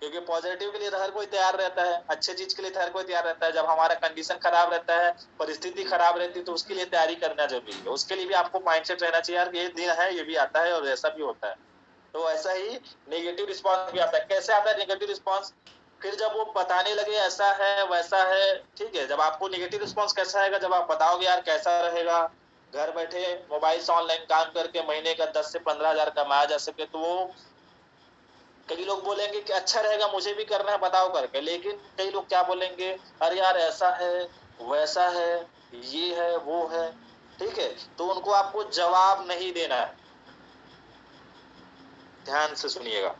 क्योंकि पॉजिटिव के लिए हर कोई तैयार रहता है, अच्छे चीज के लिए हर कोई तैयार रहता है। जब हमारा कंडीशन खराब रहता है, परिस्थिति खराब रहती है, तो उसके लिए तैयारी करना जरूरी है। उसके लिए भी आपको माइंडसेट रहना चाहिए यार, ये दिन है, ये भी आता है और ऐसा भी होता है। तो ऐसा ही नेगेटिव रिस्पॉन्स भी आता है। कैसे आता है नेगेटिव रिस्पॉन्स? फिर जब वो बताने लगे ऐसा है वैसा है, ठीक है, जब आपको नेगेटिव रिस्पॉन्स कैसा आएगा, जब आप बताओगे यार कैसा रहेगा, घर बैठे मोबाइल से ऑनलाइन काम करके महीने का 10 से 15 हजार कमाया जा सके, तो वो कई लोग बोलेंगे कि अच्छा रहेगा, मुझे भी करना है, बताओ करके। लेकिन कई लोग क्या बोलेंगे, अरे यार ऐसा है वैसा है, ये है वो है, ठीक है, तो उनको आपको जवाब नहीं देना है। ध्यान से सुनिएगा,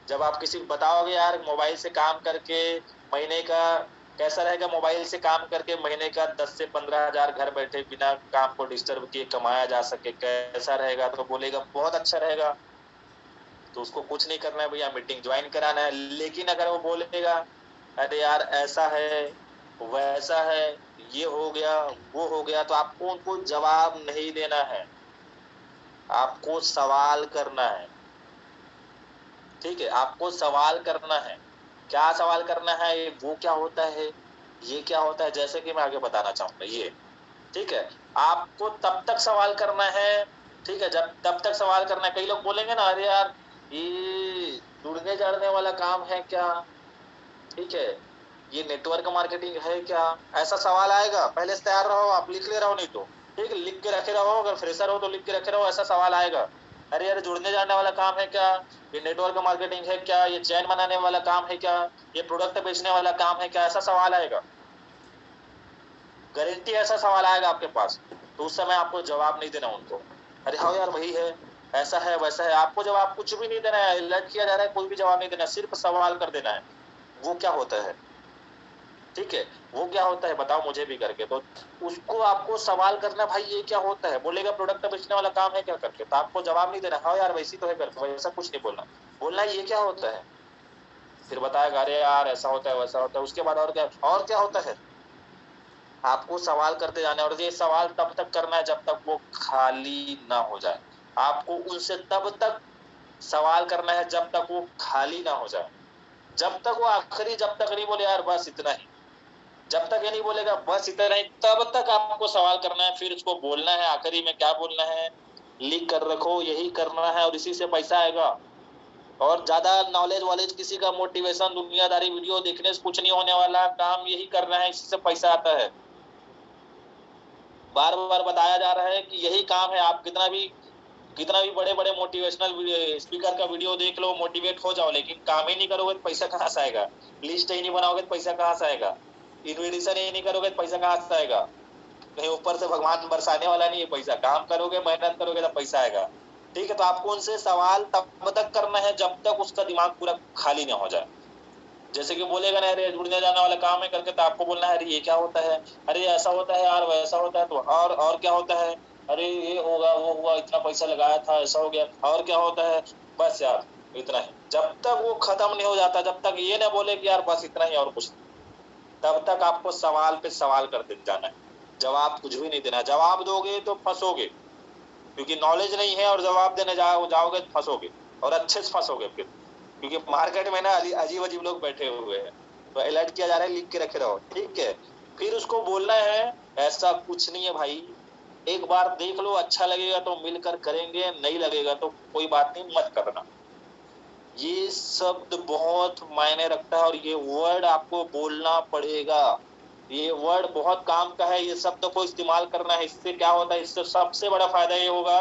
जब आप किसी को बताओगे यार मोबाइल से काम करके महीने का कैसा रहेगा, मोबाइल से काम करके महीने का 10 से 15 हजार घर बैठे बिना काम को डिस्टर्ब किए कमाया जा सके, कैसा रहेगा, तो बोलेगा बहुत अच्छा रहेगा, तो उसको कुछ नहीं करना है भैया, मीटिंग ज्वाइन कराना है। लेकिन अगर वो बोलेगा अरे यार ऐसा है वैसा है, ये हो गया वो हो गया, तो आपको उनको जवाब नहीं देना है, आपको सवाल करना है, ठीक है, आपको सवाल करना है। क्या सवाल करना है, वो क्या होता है, ये क्या होता है, जैसे कि मैं आगे बताना चाहूंगा ये, ठीक है, आपको तब तक सवाल करना है, ठीक है, जब तब तक सवाल करना है। कई लोग बोलेंगे ना अरे यार ये जुड़ने जाड़ने वाला काम है क्या, ठीक है, ये नेटवर्क मार्केटिंग है क्या, ऐसा सवाल आएगा। पहले से तैयार रहो, आप लिख ले रहो, नहीं तो ठीक है लिख के रखे रहो, अगर फ्रेशर हो तो लिख के रखे रहो, ऐसा सवाल आएगा। अरे यार जुड़ने जाने वाला काम है क्या, ये नेटवर्क मार्केटिंग है क्या, ये चैन बनाने वाला काम है क्या, ये प्रोडक्ट बेचने वाला काम है क्या, ऐसा सवाल आएगा, गारंटी ऐसा सवाल आएगा आपके पास। तो उस समय आपको जवाब नहीं देना उनको, अरे हाँ यार वही है, ऐसा है वैसा है, आपको जवाब कुछ भी नहीं देना है, अलर्ट किया जा रहा है, कोई भी जवाब नहीं देना, सिर्फ सवाल कर देना है, वो क्या होता है, ठीक है, वो क्या होता है बताओ मुझे भी करके। तो उसको आपको सवाल करना, भाई ये क्या होता है, बोलेगा प्रोडक्ट बेचने वाला काम है क्या करके, तो आपको जवाब नहीं देना, हाँ यार वैसी तो है करके, वैसा कुछ नहीं बोलना, बोलना ये क्या होता है, फिर बताएगा अरे यार ऐसा होता है वैसा होता है, उसके बाद और क्या होता है, आपको सवाल करते जाना है। और ये सवाल तब तक करना है जब तक वो खाली ना हो जाए, आपको उनसे तब तक सवाल करना है जब तक वो खाली ना हो जाए, जब तक वो आखिरी, जब तक नहीं बोले यार बस इतना ही, जब तक ये नहीं बोलेगा बस इतना ही, तब तक आपको सवाल करना है, फिर उसको बोलना है, आखिरी में क्या बोलना है लिख कर रखो, यही करना है, और इसी से पैसा आएगा। और ज्यादा नॉलेज वॉलेज किसी का मोटिवेशन दुनियादारी वीडियो देखने से कुछ नहीं होने वाला, काम यही करना है, इसी से पैसा आता है। बार बार बताया जा रहा है कि यही काम है, आप कितना भी बड़े बड़े मोटिवेशनल स्पीकर का वीडियो देख लो, मोटिवेट हो जाओ, लेकिन काम ही नहीं करोगे तो पैसा कहाँ से आएगा, लिस्ट ही नहीं बनाओगे तो पैसा कहाँ से आएगा, इन्विटेशन ही नहीं करोगे तो पैसा कहाँ से आएगा, कहीं ऊपर से भगवान बरसाने वाला नहीं है पैसा, काम करोगे मेहनत करोगे तो पैसा आएगा, ठीक है। तो आपको उनसे सवाल तब तक करना है जब तक उसका दिमाग पूरा खाली ना हो जाए। जैसे कि बोलेगा ना अरे जुड़ने जाने वाला काम है करके, तो आपको बोलना है अरे ये क्या होता है, अरे ऐसा होता है यार वैसा होता है, तो और क्या होता है, अरे ये होगा वो हुआ, इतना पैसा लगाया था ऐसा हो गया, और क्या होता है, बस यार इतना ही। जब तक वो खत्म नहीं हो जाता, जब तक ये ना बोले कि यार बस इतना ही और कुछ, तब तक आपको सवाल पे सवाल करते जाना है, जवाब कुछ भी नहीं देना। जवाब दोगे तो फंसोगे, क्योंकि नॉलेज नहीं है, और जवाब देने जाओगे तो फंसोगे, और अच्छे से फंसोगे फिर, क्योंकि मार्केट में ना अजीब अजीब लोग बैठे हुए हैं। तो अलर्ट किया जा रहा है, लिख के रखे रहो, ठीक है। फिर उसको बोलना है ऐसा कुछ नहीं है भाई, एक बार देख लो, अच्छा लगेगा तो मिलकर करेंगे, नहीं लगेगा तो कोई बात नहीं, मत करना। ये शब्द बहुत मायने रखता है, और ये वर्ड आपको बोलना पड़ेगा, ये वर्ड बहुत काम का है, ये शब्द को इस्तेमाल करना है। इससे क्या होता है, इससे सबसे बड़ा फायदा ये होगा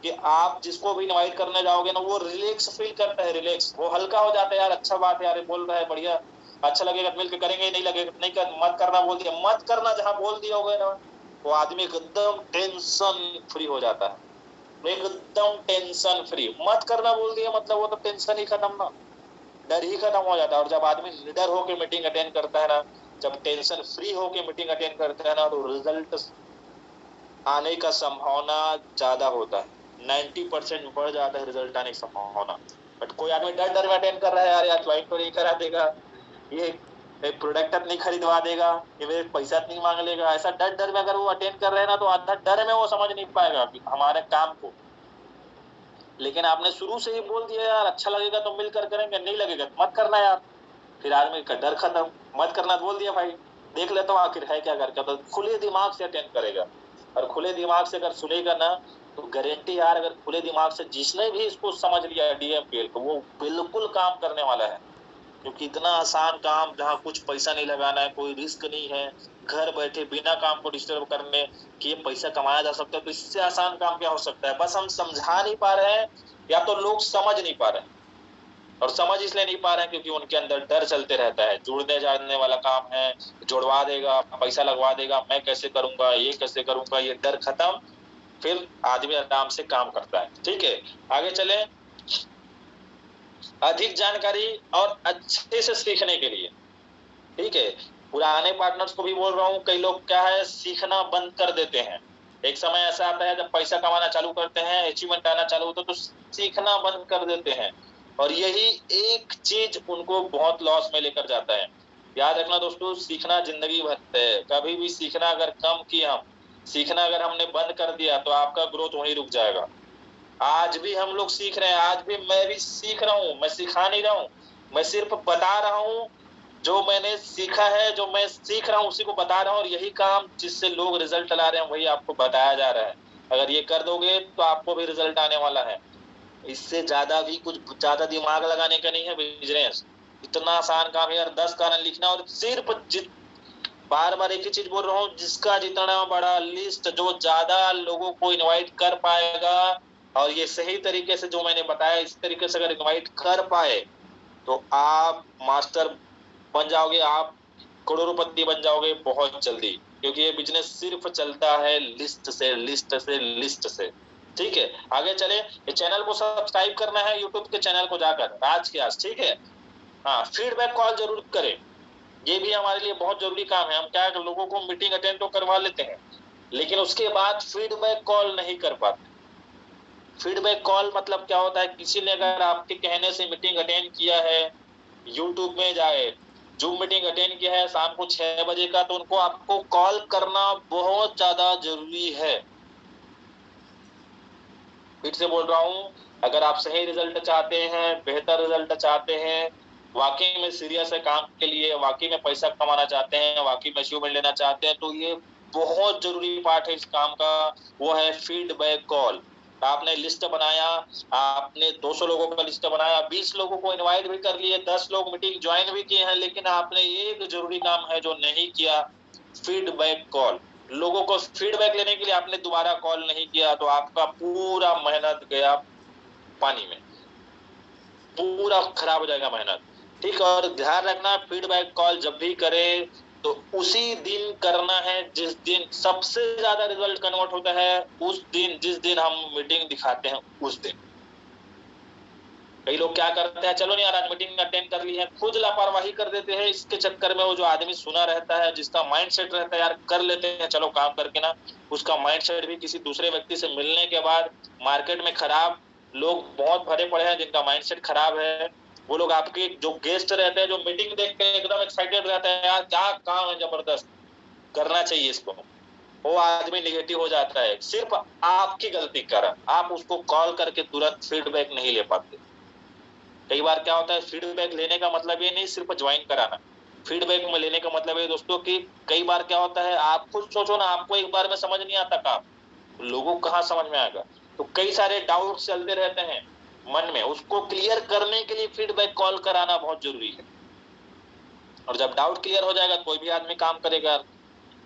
कि आप जिसको भी इनवाइट करने जाओगे ना वो रिलैक्स फील करता है, रिलैक्स, वो हल्का हो जाता है, यार अच्छा बात है यार, बोल रहा है बढ़िया, अच्छा लगेगा मिलकर करेंगे, नहीं लगेगा नहीं कर, मत करना बोल दिया, मत करना जहां बोल दिया होगा ना, वो आदमी एकदम टेंशन फ्री हो जाता है, एकदम टेंशन फ्री। मत करना बोल दिया मतलब वो तो टेंशन ही खत्म ना, डर ही खत्म हो जाता है। और जब आदमी निडर होकर मीटिंग अटेंड करता है ना, जब टेंशन फ्री होकर मीटिंग अटेंड करता है ना, तो रिजल्ट आने का संभावना ज्यादा होता है, 90% बढ़ जाता है रिजल्ट आने की संभावना। बट कोई आदमी डर डर में अटेंड कर रहा है, यार यार ज्वाइन तो नहीं करा देगा, ये प्रोडक्ट नहीं खरीदवा देगा, ये मेरे पैसा नहीं मांग लेगा, ऐसा डर डर में अगर वो अटेंड कर रहे हैं ना, तो आधा डर में वो समझ नहीं पाएगा हमारे काम को। लेकिन आपने शुरू से ही बोल दिया यार अच्छा लगेगा तो मिलकर करेंगे, नहीं लगेगा तो मत करना यार, फिर आदमी का डर खत्म। मत करना बोल दिया भाई, देख लेता हूँ आखिर है क्या करके, तो खुले दिमाग से अटेंड करेगा। और खुले दिमाग से अगर सुनेगा ना, तो गारंटी यार, अगर खुले दिमाग से जिसने भी इसको समझ लिया डीएमपीएल को, वो बिल्कुल काम करने वाला है। क्योंकि इतना आसान काम जहाँ कुछ पैसा नहीं लगाना है, कोई रिस्क नहीं है, घर बैठे बिना काम को डिस्टर्ब करने कि ये पैसा कमाया जा सकता है, तो इससे आसान काम क्या हो सकता है। बस हम समझा नहीं पा रहे हैं, या तो लोग समझ नहीं पा रहे हैं। और समझ इसलिए नहीं पा रहे हैं क्योंकि उनके अंदर डर चलते रहता है, जुड़ने जाने वाला काम है, जुड़वा देगा, पैसा लगवा देगा, मैं कैसे करूंगा, ये कैसे करूंगा, ये डर खत्म, फिर आदमी आराम से काम करता है। ठीक है, आगे चले। अधिक जानकारी और अच्छे से सीखने के लिए, ठीक है, पुराने पार्टनर्स को भी बोल रहा हूँ, कई लोग क्या है सीखना बंद कर देते हैं। एक समय ऐसा आता है जब पैसा कमाना चालू करते हैं, अचीवमेंट आना चालू होता है, तो सीखना बंद कर देते हैं, और यही एक चीज उनको बहुत लॉस में लेकर जाता है। याद रखना दोस्तों, सीखना जिंदगी भर है, कभी भी सीखना अगर कम किया, हम सीखना अगर हमने बंद कर दिया, तो आपका ग्रोथ वहीं रुक जाएगा। आज भी हम लोग सीख रहे हैं, आज भी मैं भी सीख रहा हूँ, मैं सिखा नहीं रहा हूँ, मैं सिर्फ बता रहा हूँ जो मैंने सीखा है, जो मैं सीख रहा हूँ उसी को बता रहा हूँ, और यही काम जिससे लोग रिजल्ट ला रहे हैं वही आपको बताया जा रहा है। अगर ये कर दोगे तो आपको भी रिजल्ट आने वाला है। इससे ज्यादा भी कुछ ज्यादा दिमाग लगाने का नहीं है बिजनेस, इतना आसान काम है यार, 10 कारण लिखना, और सिर्फ बार बार एक ही चीज बोल रहा हूँ, जिसका जितना बड़ा लिस्ट, जो ज्यादा लोगों को इनवाइट कर पाएगा, और ये सही तरीके से जो मैंने बताया इस तरीके से अगर इनवाइट कर पाए, तो आप मास्टर बन जाओगे, आप करोड़पति बन जाओगे बहुत जल्दी। क्योंकि ये बिजनेस सिर्फ चलता है लिस्ट से, लिस्ट से, लिस्ट से। ठीक है, आगे चले। ये चैनल को सब्सक्राइब करना है, यूट्यूब के चैनल को जाकर आज के आज, ठीक है। हाँ, फीडबैक कॉल जरूर करें, ये भी हमारे लिए बहुत जरूरी काम है। हम क्या लोगों को मीटिंग अटेंड तो करवा लेते हैं, लेकिन उसके बाद फीडबैक कॉल नहीं कर पाते। फीडबैक कॉल मतलब क्या होता है, किसी ने अगर आपके कहने से मीटिंग अटेंड किया है, यूट्यूब में जाए, जूम मीटिंग अटेंड किया है शाम को 6 बजे का, तो उनको आपको कॉल करना बहुत ज्यादा जरूरी है। फिर से बोल रहा हूँ, अगर आप सही रिजल्ट चाहते हैं, बेहतर रिजल्ट चाहते हैं, वाकई में सीरियस है काम के लिए, वाकई में पैसा कमाना चाहते हैं, वाकई में अचीवमेंट लेना चाहते हैं, तो ये बहुत जरूरी पार्ट है इस काम का, वो है फीडबैक कॉल। आपने लिस्ट बनाया, आपने 200 लोगों का लिस्ट बनाया, 20 लोगों को इनवाइट भी कर लिए, 10 लोग मीटिंग ज्वाइन भी किए हैं, लेकिन आपने एक जरूरी काम है जो नहीं किया, फीडबैक कॉल। लोगों को फीडबैक लेने के लिए आपने दोबारा कॉल नहीं किया, तो आपका पूरा मेहनत गया पानी में, पूरा खराब हो जाएगा मेहनत। ठीक, और ध्यान रखना फीडबैक कॉल जब भी करें तो उसी दिन करना है जिस दिन सबसे ज्यादा रिजल्ट कन्वर्ट होता है, उस दिन, जिस दिन हम मीटिंग दिखाते हैं उस दिन। कई लोग क्या करते हैं, चलो नहीं यार आज मीटिंग अटेंड कर ली है, खुद लापरवाही कर देते हैं। इसके चक्कर में वो जो आदमी सुना रहता है, जिसका माइंडसेट रहता है यार कर लेते हैं चलो काम करके ना, उसका माइंडसेट भी किसी दूसरे व्यक्ति से मिलने के बाद मार्केट में खराब, लोग बहुत भरे पड़े हैं जिनका माइंडसेट खराब है। वो लोग आपके जो गेस्ट रहते हैं, जो मीटिंग देख के एकदम एक्साइटेड रहते हैं, यार क्या काम है जबरदस्त, करना चाहिए इसको, वो आदमी निगेटिव हो जाता है सिर्फ आपकी गलती के कारण। आप उसको कॉल करके तुरंत फीडबैक नहीं ले पाते। कई बार क्या होता है, फीडबैक लेने का मतलब ये नहीं सिर्फ ज्वाइन कराना, फीडबैक में लेने का मतलब है दोस्तों कि कई बार क्या होता है, आप खुद सोचो ना, आपको एक बार में समझ नहीं आता काम, लोगों को कहाँ समझ में आएगा, तो कई सारे डाउट चलते रहते हैं मन में, उसको क्लियर करने के लिए फीडबैक कॉल कराना बहुत जरूरी है। और जब डाउट क्लियर हो जाएगा कोई भी आदमी काम करेगा।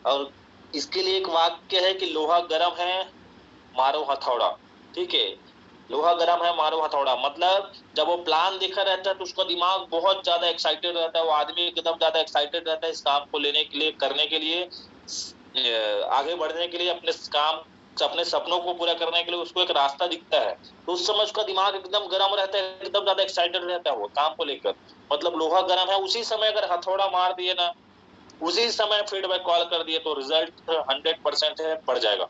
और इसके लिए एक वाक्य है कि लोहा गर्म है, मारो हथौड़ा। ठीक है। लोहा गर्म है मारो हथौड़ा, मतलब जब वो प्लान देखा रहता है तो उसका दिमाग बहुत ज्यादा एक्साइटेड रहता है, वो आदमी एकदम ज्यादा एक्साइटेड रहता है इस काम को लेने के लिए, करने के लिए, आगे बढ़ने के लिए, अपने काम, अपने सपनों को पूरा करने के लिए उसको एक रास्ता दिखता है, तो उस समय उसका दिमाग एकदम गर्म रहता है, एकदम ज्यादा एक्साइटेड रहता है वो काम को लेकर, मतलब लोहा गर्म है। उसी समय अगर हथौड़ा मार दिए ना, उसी समय फीडबैक कॉल कर दिए तो रिजल्ट 100% है, बढ़ जाएगा,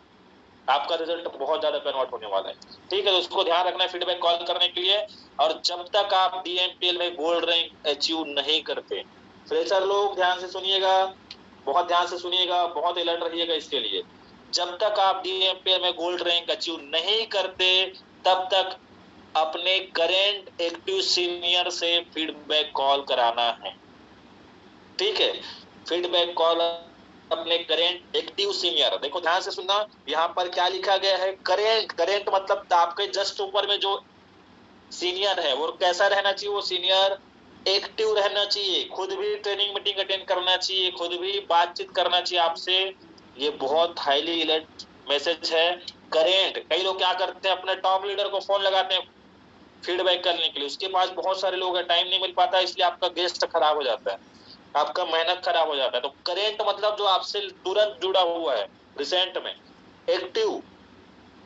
आपका रिजल्ट बहुत ज्यादा कन्वर्ट होने वाला है। ठीक है, तो उसको ध्यान रखना है फीडबैक कॉल करने के लिए। और जब तक आप डीएमपीएल में गोल्ड रैंक अचीव नहीं करते, फ्रेशर लोग ध्यान से सुनिएगा, बहुत ध्यान से सुनिएगा, बहुत अलर्ट रहिएगा इसके लिए। जब तक आप डीएमपीएल में गोल्ड रैंक अचीव नहीं करते, तब तक अपने करेंट एक्टिव सीनियर से फीडबैक कॉल कराना है। ठीक है, फीडबैक कॉल अपने करेंट एक्टिव सीनियर, देखो ध्यान से सुनना, यहाँ पर क्या लिखा गया है, करेंट, करेंट मतलब आपके जस्ट ऊपर में जो सीनियर है वो कैसा रहना चाहिए, वो सीनियर एक्टिव रहना चाहिए, खुद भी ट्रेनिंग मीटिंग अटेंड करना चाहिए, खुद भी बातचीत करना चाहिए आपसे। ये बहुत हाईली अलर्ट मैसेज है। करेंट, कई लोग क्या करते हैं, अपने टॉप लीडर को फोन लगाते हैं फीडबैक करने के लिए, उसके पास बहुत सारे लोग हैं, टाइम नहीं मिल पाता, इसलिए आपका गेस्ट खराब हो जाता है, आपका मेहनत खराब हो जाता है। तो करेंट मतलब जो आपसे तुरंत जुड़ा हुआ है, रिसेंट में। एक्टिव,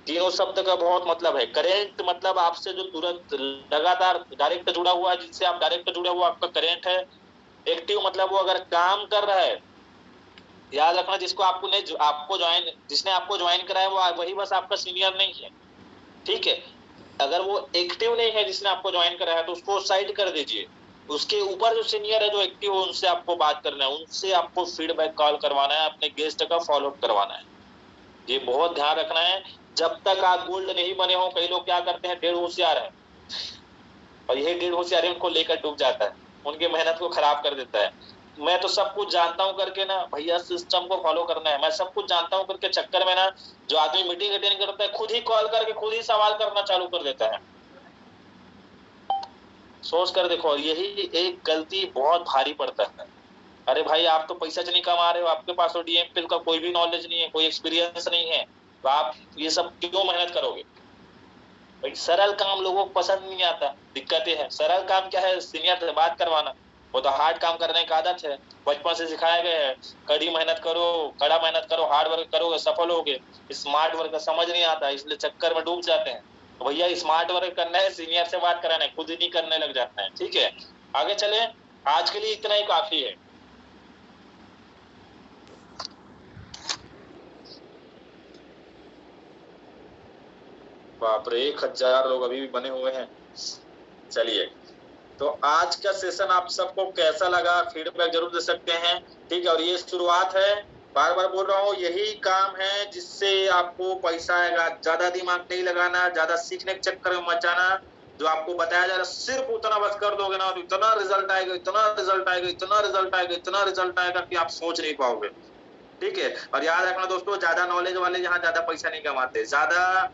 तीनों शब्द का बहुत मतलब है। करेंट मतलब आपसे जो तुरंत लगातार डायरेक्ट जुड़ा हुआ है, जिससे आप डायरेक्ट जुड़े हुआ, आपका करेंट है। एक्टिव मतलब वो अगर काम कर रहा है, याद रखना, जिसको आपको ने आपको ज्वाइन, जिसने आपको ज्वाइन कराया वो वही बस आपका सीनियर नहीं है। ठीक है, अगर वो एक्टिव नहीं है जिसने आपको ज्वाइन कराया तो उसको साइड कर दीजिए, उसके ऊपर जो सीनियर है जो एक्टिव है उनसे आपको बात करना है, उनसे आपको फीडबैक कॉल करवाना है, अपने गेस्ट का फॉलो अप करवाना है। ये बहुत ध्यान रखना है। जब तक आप गोल्ड नहीं बने हो, कई लोग क्या करते हैं, डेढ़ होशियार है, और यही डेढ़ होशियारी उनको लेकर डूब जाता है, उनकी मेहनत को खराब कर देता है। मैं तो सब कुछ जानता हूं करके ना भैया, सिस्टम को फॉलो करना है, मैं सब कुछ जानता हूं करके चक्कर में ना, जो आदमी मीटिंग अटेंड करता है खुद ही कॉल करके खुद ही सवाल करना चालू कर देता है। सोच कर देखो, यही एक गलती बहुत भारी पड़ता है। अरे भाई, आप तो पैसा नहीं कमा रहे हो, आपके पास तो डीएमपीएल का कोई भी नॉलेज नहीं है, कोई एक्सपीरियंस नहीं है, तो आप ये सब क्यों मेहनत करोगे भाई? सरल काम लोगों को पसंद नहीं आता, दिक्कतें हैं। सरल काम क्या है, सीनियर से बात करवाना, वो तो हार्ड काम करने की आदत है, बचपन से सिखाया गया है, कड़ी मेहनत करो, कड़ा मेहनत करो, हार्ड वर्क करोगे सफल होगे। स्मार्ट वर्क समझ नहीं आता, इसलिए चक्कर में डूब जाते हैं। तो भैया स्मार्ट वर्क करना है, सीनियर से बात कराना है, खुद ही नहीं करने लग जाते हैं। ठीक है, आगे चले, आज के लिए इतना ही काफी है। बाप रे, 1000 लोग अभी भी बने हुए हैं। चलिए, तो आज का सेशन आप सबको कैसा लगा, फीडबैक जरूर दे सकते हैं। ठीक है, और ये शुरुआत है, बार बार बोल रहा हूँ, यही काम है जिससे आपको पैसा आएगा। ज्यादा दिमाग नहीं लगाना, ज्यादा सीखने के चक्कर में मत जाना। जो आपको बताया जा रहा है सिर्फ उतना बस कर दोगे ना, तो इतना रिजल्ट आएगा, इतना रिजल्ट आएगा, इतना रिजल्ट आएगा, इतना रिजल्ट आएगा कि आप सोच नहीं पाओगे। ठीक है, और याद रखना दोस्तों, ज्यादा नॉलेज वाले यहाँ ज्यादा पैसा नहीं कमाते, ज्यादा